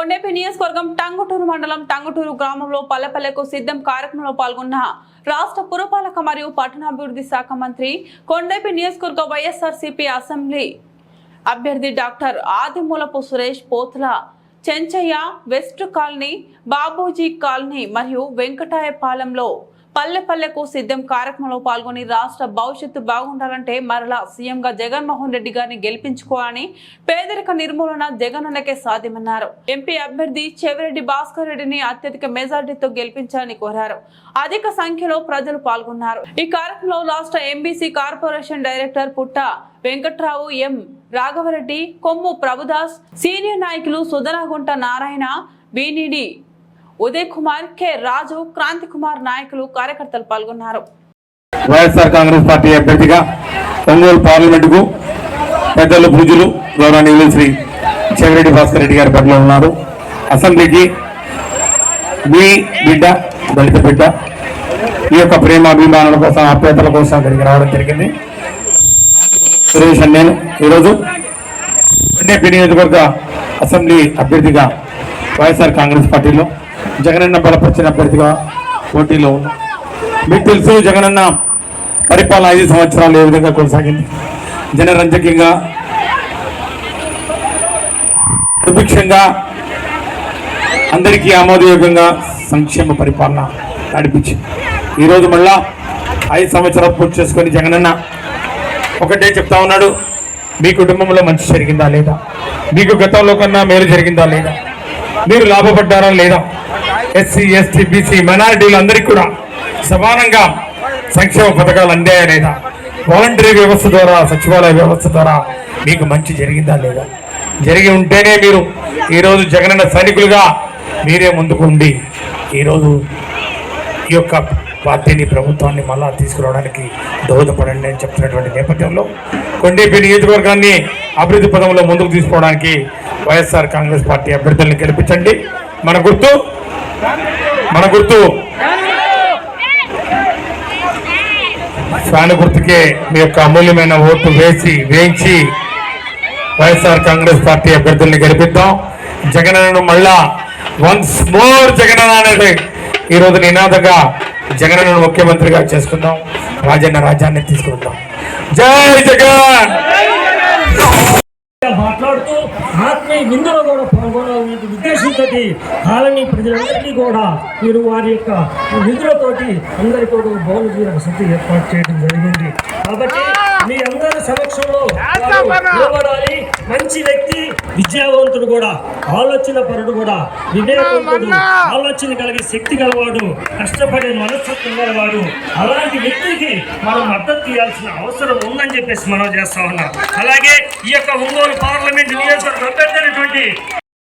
కొండేపి నియోజకవర్గం టంగుటూరు మండలం టంగుటూరు గ్రామంలో పల్లెపల్లెకు సిద్ధం కార్యక్రమంలో పాల్గొన్న రాష్ట్ర పురపాలక మరియు పట్టణాభివృద్ధి శాఖ మంత్రి కొండేపి నియోజకవర్గ వైఎస్ఆర్సీపీ అసెంబ్లీ అభ్యర్థి doctor Adimulapu Suresh Pothula Chenchaiah west colony Babuji colony మరియు వెంకటాయపాలెంలో పల్లెపల్లెకు సిద్ధం కార్యక్రమంలో పాల్గొని రాష్ట్ర భవిష్యత్తు బాగుండాలంటే మరలా సీఎంగా జగన్మోహన్ రెడ్డి గారిని గెలిపించుకోవాలని పేదరిక నిర్మూలన జగనన్నకే సాధ్యమన్నారు. ఎంపీ అభ్యర్థి చెవిరెడ్డి భాస్కర్ రెడ్డిని అత్యధిక మెజార్టీతో గెలిపించాలని కోరారు. అధిక సంఖ్యలో ప్రజలు పాల్గొన్నారు. ఈ కార్యక్రమంలో రాష్ట్ర ఎంబీసీ కార్పొరేషన్ డైరెక్టర్ పుట్ట వెంకట్రావు, ఎం రాఘవరెడ్డి, కొమ్ము ప్రభుదాస్, సీనియర్ నాయకులు సుధనగుంట నారాయణ, బీనిడి ఉదయ్ కుమార్, కె రాజు, క్రాంతి కుమార్ నాయకులు కార్యకర్తలు పాల్గొన్నారు. వైఎస్ఆర్ కాంగ్రెస్ పార్టీ అభ్యర్థిగా ఒంగోలు పార్లమెంటుకు పెద్దలు పూజలు గౌరవనీయులు శ్రీ చెవిరెడ్డి భాస్కర్ రెడ్డి గారి పట్ల ఉన్నారు. అసెంబ్లీకి మీ బిడ్డ, దళిత బిడ్డ ఈ యొక్క ప్రేమ అభిమానుల కోసం, ఆప్యాయతల కోసం అక్కడికి రావడం జరిగింది. సురేష్ నేను ఈరోజు కొండేపి నియోజకవర్గ అసెంబ్లీ అభ్యర్థిగా వైఎస్ఆర్ కాంగ్రెస్ పార్టీలో జగనన్న బలపరిచిన అభ్యర్థిగా పోటీలో ఉన్నాం. మీకు తెలుసు, జగనన్న పరిపాలన 5 సంవత్సరాలు ఏ విధంగా కొనసాగింది. జనరంజకంగా, సుభిక్షంగా, అందరికీ ఆమోదయోగ్యంగా సంక్షేమ పరిపాలన నడిపించింది. ఈరోజు మళ్ళా 5 సంవత్సరాలు పూర్తి చేసుకొని జగనన్న ఒకటే చెప్తా ఉన్నాడు, మీ కుటుంబంలో మంచి జరిగిందా లేదా, మీకు గతంలో కన్నా మేలు జరిగిందా లేదా, మీరు లాభపడ్డారా లేదా, ఎస్సీ ఎస్టీ బీసీ మైనారిటీలు అందరికీ కూడా సమానంగా సంక్షేమ పథకాలు అందాయా లేదా, వాలంటరీ వ్యవస్థ ద్వారా, సచివాలయ వ్యవస్థ ద్వారా మీకు మంచి జరిగిందా లేదా, జరిగి ఉంటేనే మీరు ఈరోజు జగనన్న సైనికులుగా మీరే ముందుకు ఉండి ఈరోజు ఈ యొక్క పార్టీని, ప్రభుత్వాన్ని మళ్ళా తీసుకురావడానికి దోహదపడండి అని చెప్తున్నటువంటి నేపథ్యంలో కొండేపి నియోజకవర్గాన్ని అభివృద్ధి పదంలో ముందుకు తీసుకోవడానికి వైఎస్ఆర్ కాంగ్రెస్ పార్టీ అభ్యర్థులను గెలిపించండి. మన గుర్తు ఫ్యాన్ గుర్తుకే మీ యొక్క అమూల్యమైన ఓటు వేయించి వైఎస్ఆర్ కాంగ్రెస్ పార్టీ అభ్యర్థుల్ని గెలిపిద్దాం. జగనన్నను మళ్ళా వన్స్ మోర్ జగనన్న అనేది ఈరోజు నినాదంగా జగనన్నను ముఖ్యమంత్రిగా చేసుకుందాం, రాజన్న రాజ్యాన్ని తీసుకుందాం. జై జగన్. మాట్లాడుతూ ఆత్మీయ విందులో కూడా పాల్గొనాలనే ఉద్దేశంతో కాలనీ ప్రజలందరికీ కూడా మీరు వారి యొక్క విందులతోటి అందరికీ కూడా భవన వసతి ఏర్పాటు చేయడం జరిగింది. కాబట్టి మీ అందరి సమక్షంలో నిలబడాలి. మంచి వ్యక్తి, విద్యావంతుడు కూడా, ఆలోచన పరుడు కూడా, వివేకవంతుడు, ఆలోచన కలిగే శక్తి గలవాడు, కష్టపడే మనస్తత్వం గలవాడు. అలాంటి వ్యక్తికి మనం మద్దతు ఇవ్వాల్సిన అవసరం ఉందని చెప్పేసి మనం చేస్తా ఉన్నాం. అలాగే ఈ యొక్క ఒంగోలు పార్లమెంట్ నియోజకవర్గ అభ్యర్థి అయినటువంటి